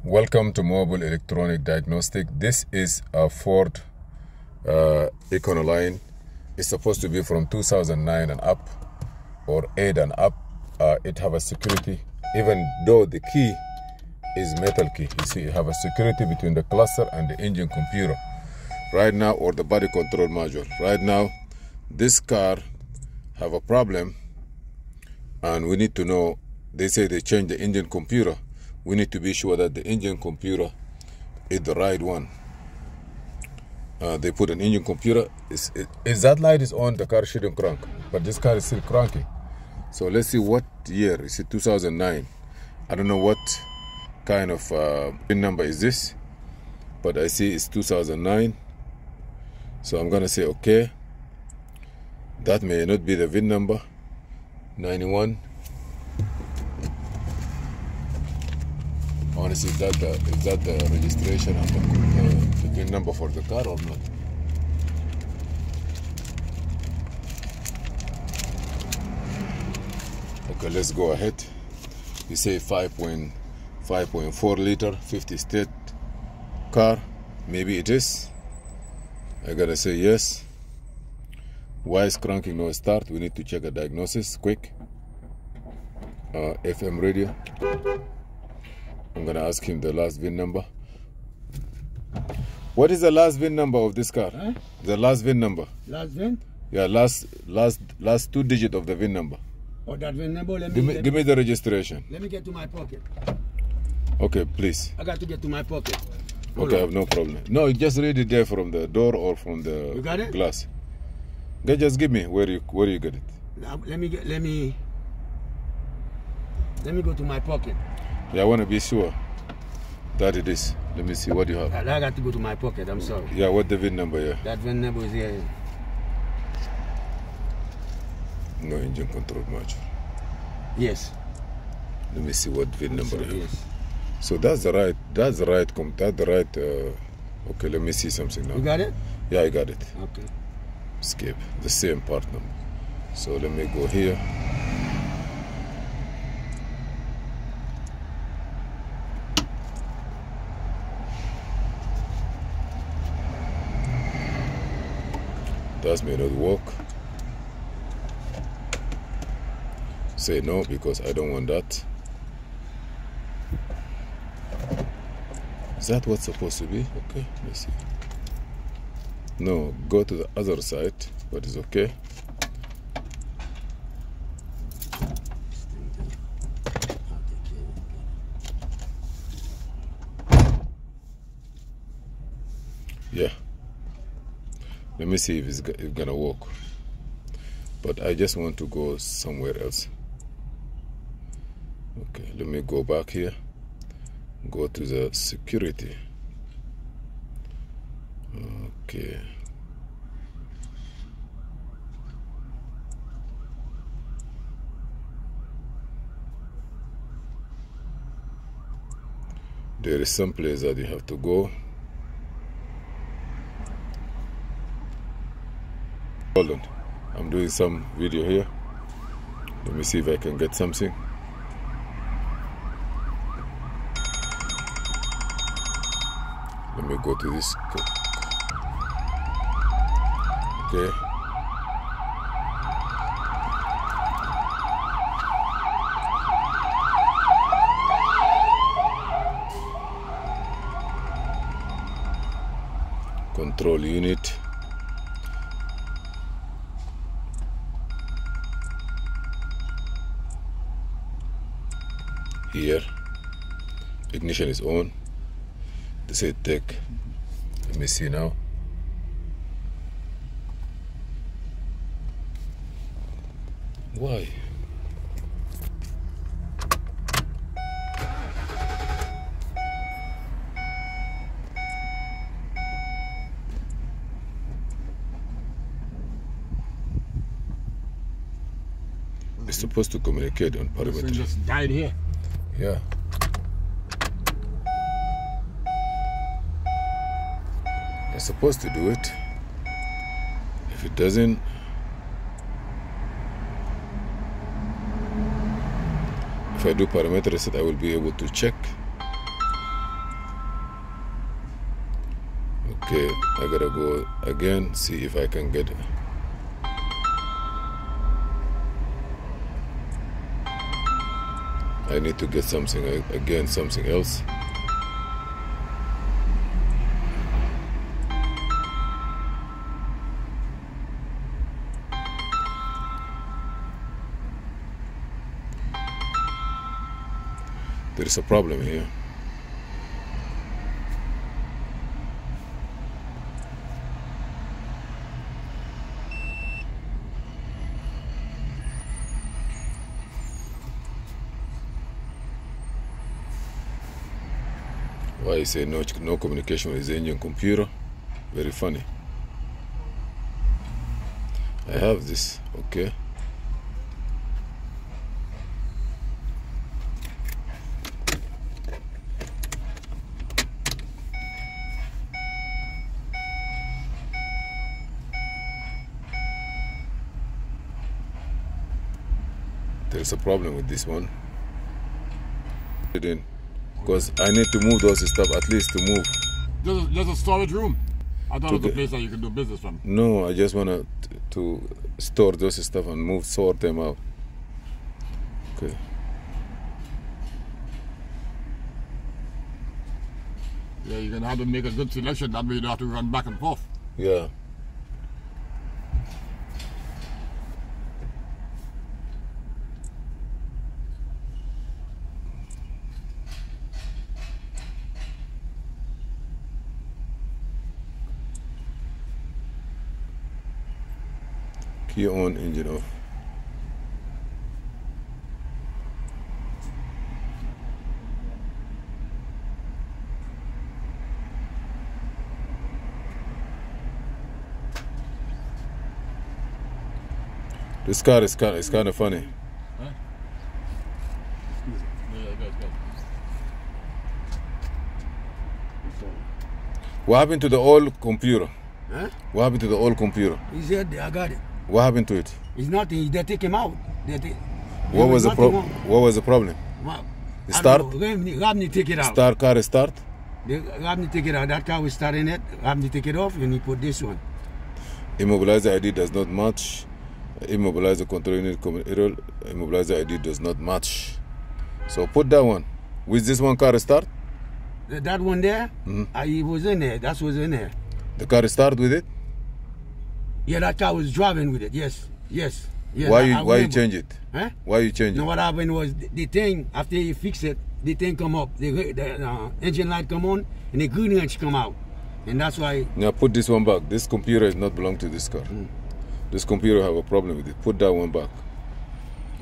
Welcome to Mobile Electronic Diagnostic. This is a Ford Econline. It's supposed to be from 2009 and up, or 8 and up. It have a security, even though the key is metal key. You see, it have a security between the cluster and the engine computer. Right now, or the body control module. Right now, this car have a problem, and we need to know. They say they changed the engine computer. We need to be sure that the engine computer is the right one. They put an engine computer. If that light is on, the car shouldn't crank. But this car is still cranking. So let's see what year. Is it 2009? I don't know what kind of VIN number is this. But I see it's 2009. So I'm going to say, okay. That may not be the VIN number. 91. Honestly, is that the registration and the VIN number for the car or not? Okay, let's go ahead. You say 5.4 liter, 50 state car. Maybe it is. I gotta say yes. Why is cranking no start? We need to check a diagnosis quick. FM radio. I'm gonna ask him the last VIN number. What is the last VIN number of this car? Huh? The last VIN number. Last VIN? Yeah, last 2 digits of the VIN number. Oh, that VIN number. Give me the registration. Let me get to my pocket. Okay, please. I got to get to my pocket. Okay, I have no problem. No, just read it there from the door or from the you got it? glass. Okay, just give me where you get it. Let me go to my pocket. Yeah, I want to be sure that it is. Let me see what you have. I got to go to my pocket. I'm sorry. Yeah, what the VIN number? Yeah. That VIN number is here. No engine control module. Yes. Let me see what VIN number. Sorry, yes. So that's the right. Okay, let me see something now. You got it? Yeah, I got it. Okay. Escape. The same part number. So let me go here. That may not work. Say no because I don't want that. Is that what's supposed to be? Okay, let's see. No, go to the other side, but it's okay. Yeah. Let me see if it's gonna work. But I just want to go somewhere else. Okay, let me go back here. Go to the security. Okay. There is some place that you have to go. Hold on, I'm doing some video here. Let me see if I can get something. Let me go to this. Okay. Control unit. Here, ignition is on. They say take. Let me see now. Why? It's supposed to communicate on perimeter. This one just died here. Yeah. It's supposed to do it. If it doesn't, if I do parameter reset, I will be able to check. Okay, I gotta go again, see if I can get it. I need to get something again, something else. There is a problem here. Why you say no communication with the engine computer? Very funny. I have this, okay. There's a problem with this one. Because I need to move those stuff, at least to move. There's a storage room. I thought it was a place that you can do business from. No, I just want to store those stuff and sort them out. Okay. Yeah, you're gonna have to make a good selection. That way you don't have to run back and forth. Yeah. Key on, engine off. This car is kind of funny. Huh? Yeah, good. What happened to the old computer? Huh? What happened to the old computer? He said, I got it. What happened to it? It's nothing. They take him out. What was the problem? What was the problem? Well, The start? Rabni take it out. Car start? Rabni take it out. That car was starting it. Rabni take it off and he put this one. Immobilizer ID does not match. Immobilizer control unit common error. Immobilizer ID does not match. So put that one. With this one car start? That one there? He was in there. That was in there. The car start with it? Yeah, that car was driving with it. Yes. Why you change it? Huh? Why you change it? No, what happened was the thing, after you fix it, the thing come up, the engine light come on, and the green lights come out. And that's why... Now put this one back. This computer is not belong to this car. This computer have a problem with it. Put that one back.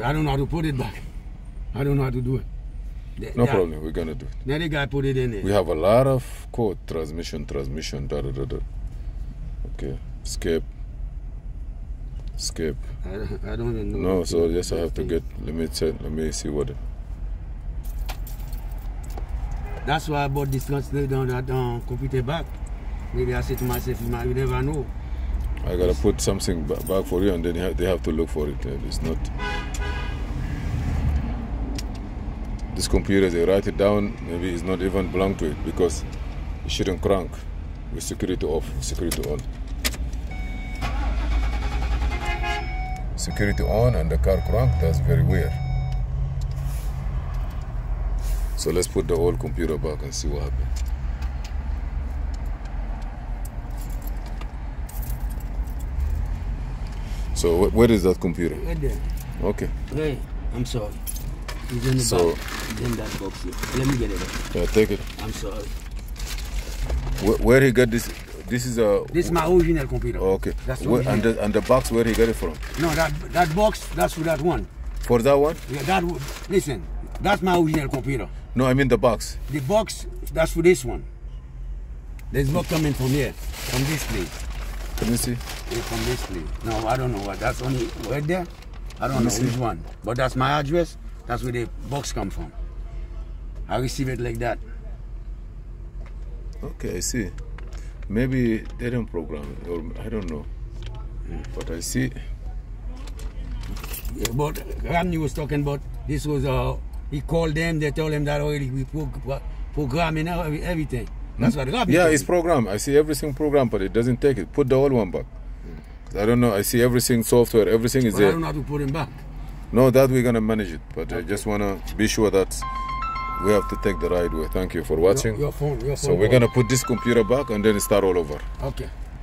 I don't know how to put it back. I don't know how to do it. No problem, we're gonna do it. Now the guy put it in there. We have a lot of code. Transmission, da da da da. Okay, escape. I don't even know. No, so yes, I have to get. Let me see what. That's why I bought this translator on that computer back. Maybe I said to myself, you never know. I gotta put something back for you, and then they have to look for it. It's not. This computer, they write it down. Maybe it's not even belong to it because it shouldn't crank with security off, security on. Security on and the car crank, that's very weird. So let's put the old computer back and see what happens. So where is that computer? Right there. Okay. Hey, I'm sorry. It's in the back. It's in that box here. Let me get it. Yeah, take it. I'm sorry. Where he got this? This is a. This is my original computer. Oh, okay. That's and the box, where he got it from? No, that box, that's for that one. For that one? Yeah, listen, that's my original computer. No, I mean the box. The box, that's for this one. There's no coming from here, from this place. Let me see. Yeah, from this place. No, I don't know what. That's only right there. I don't know which one. But that's my address. That's where the box come from. I receive it like that. Okay, I see. Maybe they don't program it, or I don't know. But I see. Yeah, but Ramney was talking about this was he called them, they told him that already we programming everything. That's what the garbage. Yeah, it's programmed. I see everything programmed, but it doesn't take it. Put the old one back. I don't know. I see everything, software, everything is But there. I don't know how to put him back. No, that we're gonna manage it. But I just wanna be sure that we have to take the right way. Thank you for watching. Your phone. So we're gonna put this computer back and then start all over. Okay.